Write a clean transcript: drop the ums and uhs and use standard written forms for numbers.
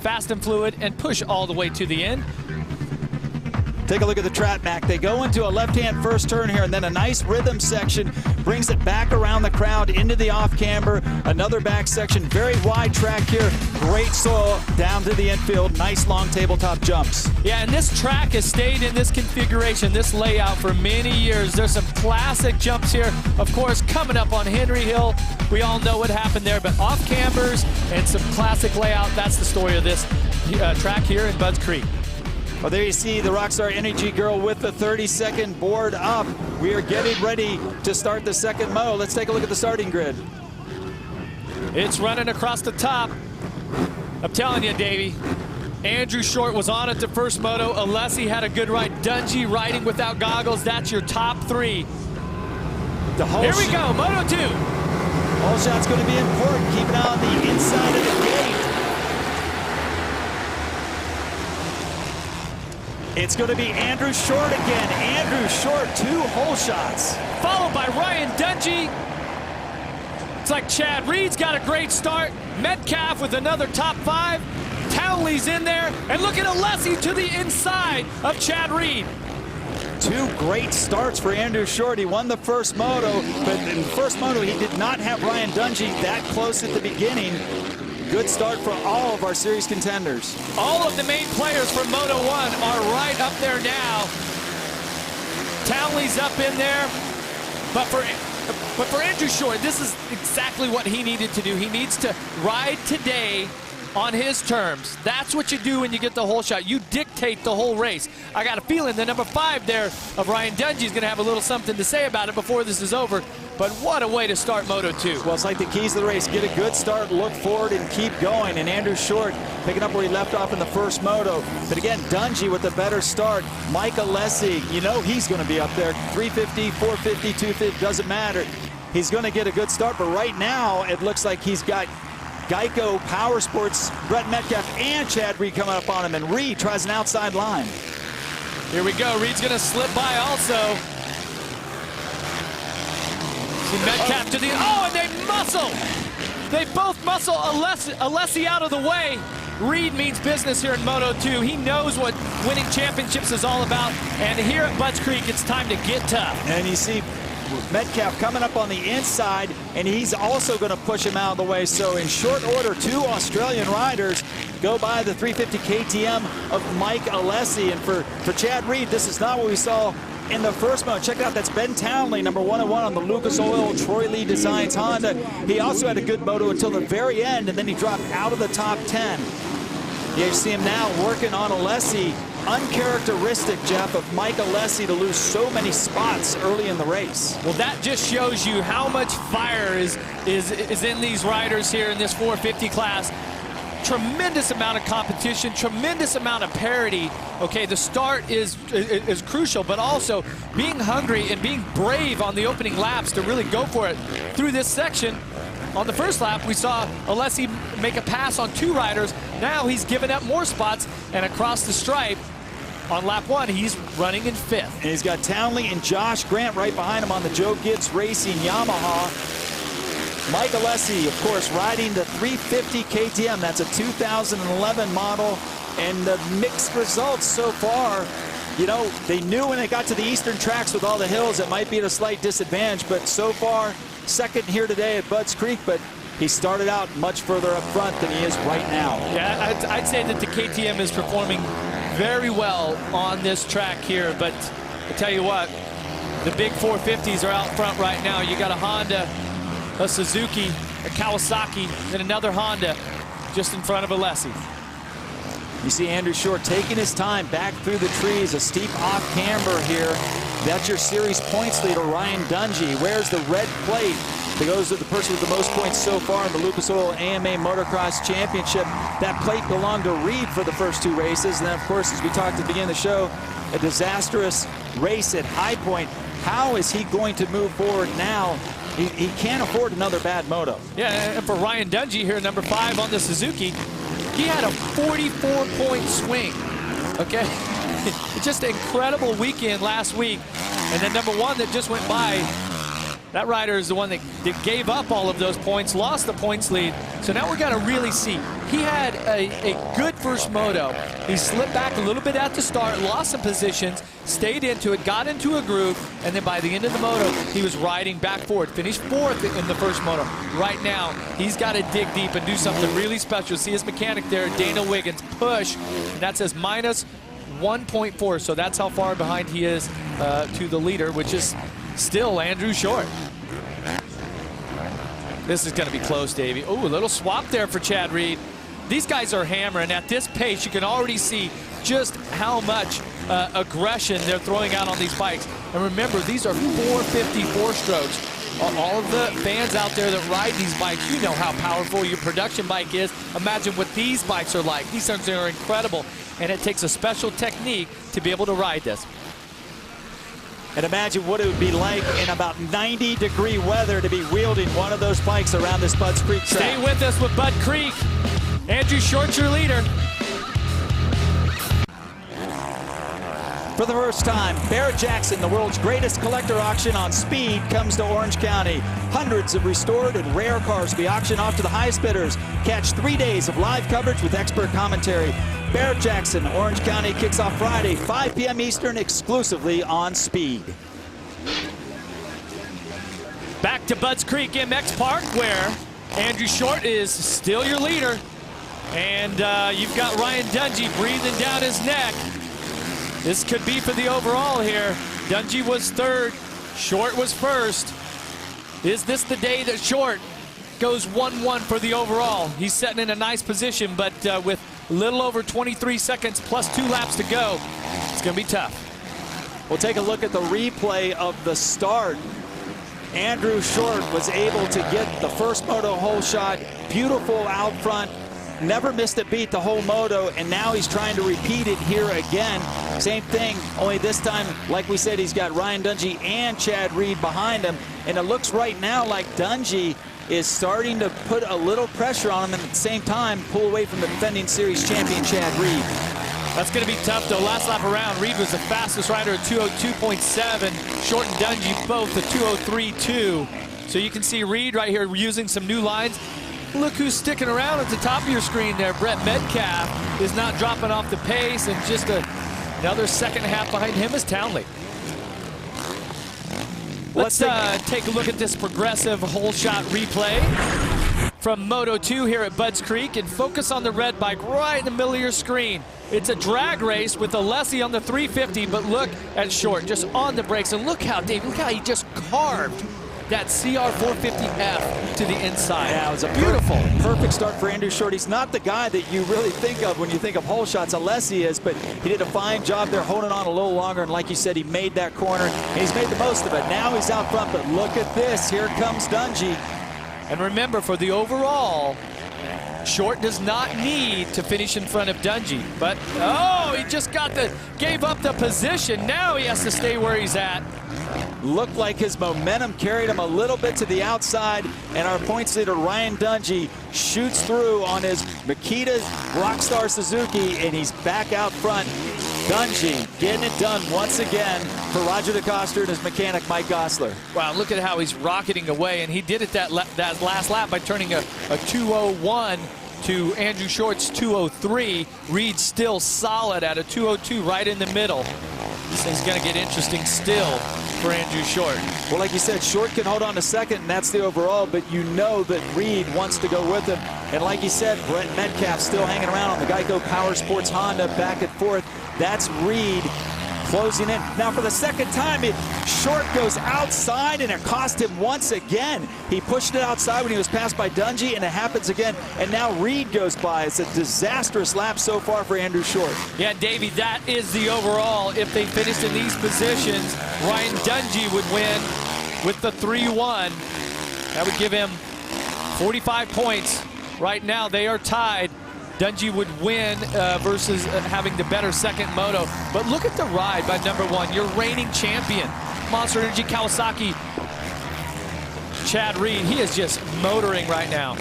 fast and fluid, and push all the way to the end. Take a look at the track back. They go into a left-hand first turn here, and then a nice rhythm section brings it back around the crowd into the off-camber. Another back section, very wide track here. Great soil down to the infield. Nice long tabletop jumps. Yeah, and this track has stayed in this configuration, this layout for many years. There's some classic jumps here. Of course, coming up on Henry Hill, we all know what happened there, but off-cambers and some classic layout. That's the story of this track here in Budds Creek. Well, there you see the Rockstar Energy Girl with the 30-second board up. We are getting ready to start the second moto. Let's take a look at the starting grid. It's running across the top. I'm telling you, Davey, Andrew Short was on at the first moto. Alessi had a good ride. Dungey riding without goggles. That's your top three. Here we go, Moto 2. Whole shot's going to be important. Keep an eye on the inside of the gate. It's going to be Andrew Short again. Andrew Short, 2 whole shots. Followed by Ryan Dungey. It's like Chad Reed's got a great start. Metcalf with another top 5. Townley's in there. And look at Alessi to the inside of Chad Reed. 2 great starts for Andrew Short. He won the first moto, but in the first moto he did not have Ryan Dungey that close at the beginning. Good start for all of our series contenders. All of the main players from Moto 1 are right up there now. Townley's up in there. But for Andrew Short, this is exactly what he needed to do. He needs to ride today on his terms. That's what you do when you get the whole shot. You dictate the whole race. I got a feeling the number 5 there of Ryan Dungey is going to have a little something to say about it before this is over. But what a way to start Moto 2. Well, it's like the keys to the race. Get a good start, look forward, and keep going. And Andrew Short picking up where he left off in the first moto. But again, Dungey with a better start. Mike Alessi, you know he's going to be up there. 350, 450, 250, doesn't matter. He's going to get a good start. But right now, it looks like he's got Geico Power Sports, Brett Metcalf, and Chad Reed coming up on him. And Reed tries an outside line. Here we go. Reed's going to slip by also. Metcalf to the, and they muscle. They both muscle Alessi out of the way. Reed means business here in Moto 2. He knows what winning championships is all about. And here at Budds Creek, it's time to get tough. And you see Metcalf coming up on the inside, and he's also going to push him out of the way. So in short order, 2 Australian riders go by the 350 KTM of Mike Alessi. And for Chad Reed, this is not what we saw in the first moto. Check it out, that's Ben Townley, number 101 on the Lucas Oil Troy Lee Designs Honda. He also had a good moto until the very end, and then he dropped out of the top 10. Yeah, you see him now working on Alessi. Uncharacteristic, Jeff, of Mike Alessi to lose so many spots early in the race. Well, that just shows you how much fire is in these riders here in this 450 class. Tremendous amount of competition, tremendous amount of parity. Okay, the start is crucial, but also being hungry and being brave on the opening laps to really go for it through this section. On the first lap, we saw Alessi make a pass on 2 riders. Now he's given up more spots, and across the stripe on lap 1, he's running in 5th. And he's got Townley and Josh Grant right behind him on the Joe Gibbs Racing Yamaha. Mike Alessi, of course, riding the 350 KTM. That's a 2011 model, and the mixed results so far. You know, they knew when they got to the eastern tracks with all the hills, it might be at a slight disadvantage, but so far, second here today at Budds Creek, but he started out much further up front than he is right now. Yeah, I'd say that the KTM is performing very well on this track here, but I tell you what, the big 450s are out front right now. You got a Honda, a Suzuki, a Kawasaki, and another Honda just in front of Alessi. You see Andrew Short taking his time back through the trees, a steep off-camber here. That's your series points leader, Ryan Dungey. Wears the red plate that goes to the person with the most points so far in the Lucas Oil AMA Motocross Championship. That plate belonged to Reed for the first 2 races. And then, of course, as we talked at the beginning of the show, a disastrous race at High Point. How is he going to move forward now? He can't afford another bad moto. Yeah, and for Ryan Dungey here, number 5 on the Suzuki, he had a 44-point swing, okay? Just an incredible weekend last week. And then number 1 that just went by, That rider is the one that gave up all of those points, lost the points lead. So now we're going to really see. He had a good first moto. He slipped back a little bit at the start, lost some positions, stayed into it, got into a groove, and then by the end of the moto, he was riding back forward. Finished 4th in the first moto. Right now, he's got to dig deep and do something really special. See his mechanic there, Dana Wiggins, push. And that says minus 1.4. So that's how far behind he is to the leader, which is still Andrew Short. This is going to be close, Davey. Oh, a little swap there for Chad Reed. These guys are hammering. At this pace, you can already see just how much aggression they're throwing out on these bikes. And remember, these are 450 four-strokes. All of the fans out there that ride these bikes, you know how powerful your production bike is. Imagine what these bikes are like. These things are incredible, and it takes a special technique to be able to ride this. And imagine what it would be like in about 90-degree weather to be wielding one of those bikes around this Budds Creek track. Stay with us with Bud Creek. Andrew Short, your leader. For the first time, Barrett-Jackson, the world's greatest collector auction on speed, comes to Orange County. Hundreds of restored and rare cars will be auctioned off to the highest bidders. Catch 3 days of live coverage with expert commentary. Barrett-Jackson, Orange County kicks off Friday, 5 p.m. Eastern, exclusively on Speed. Back to Budds Creek MX Park, where Andrew Short is still your leader. And you've got Ryan Dungey breathing down his neck. This could be for the overall here. Dungey was 3rd, Short was 1st. Is this the day that Short goes 1-1 for the overall? He's sitting in a nice position, but with a little over 23 seconds plus 2 laps to go, it's going to be tough. We'll take a look at the replay of the start. Andrew Short was able to get the first moto hole shot. Beautiful out front. Never missed a beat the whole moto, and now he's trying to repeat it here again. Same thing, only this time, like we said, he's got Ryan Dungey and Chad Reed behind him. And it looks right now like Dungey is starting to put a little pressure on him, and at the same time pull away from the defending series champion Chad Reed. That's going to be tough, though. Last lap around, Reed was the fastest rider at 202.7. Short and Dungey both at 203.2. So you can see Reed right here using some new lines. Look who's sticking around at the top of your screen there. Brett Metcalf is not dropping off the pace, and just another second and a half behind him is Townley. Let's take a look at this progressive hole shot replay from Moto 2 here at Budds Creek, and focus on the red bike right in the middle of your screen. It's a drag race with Alessi on the 350, but look at Short just on the brakes, and look how, Dave, look how he just carved that CR450F to the inside. Yeah, it was a beautiful, perfect start for Andrew Short. He's not the guy that you really think of when you think of hole shots. Alessi is, but he did a fine job there holding on a little longer, and like you said, he made that corner, and he's made the most of it. Now he's out front, but look at this. Here comes Dungey. And remember, for the overall, Short does not need to finish in front of Dungey. But, oh, he just gave up the position. Now he has to stay where he's at. Looked like his momentum carried him a little bit to the outside, and our points leader Ryan Dungey shoots through on his Makita Rockstar Suzuki, and he's back out front. Dungey getting it done once again for Roger DeCoster and his mechanic Mike Gosler. Wow, look at how he's rocketing away, and he did it that last lap by turning a 201 to Andrew Short's 203. Reed still solid at a 202 right in the middle. This thing's going to get interesting still for Andrew Short. Well, like you said, Short can hold on to second, and that's the overall, but you know that Reed wants to go with him. And like you said, Brett Metcalf still hanging around on the Geico Power Sports Honda back and forth. That's Reed closing in. Now for the second time, Short goes outside, and it cost him once again. He pushed it outside when he was passed by Dungey, and it happens again. And now Reed goes by. It's a disastrous lap so far for Andrew Short. Yeah, Davey, that is the overall. If they finished in these positions, Ryan Dungey would win with the 3-1. That would give him 45 points. Right now, they are tied. Dungey would win versus having the better second moto. But look at the ride by number 1, your reigning champion, Monster Energy Kawasaki, Chad Reed. He is just motoring right now.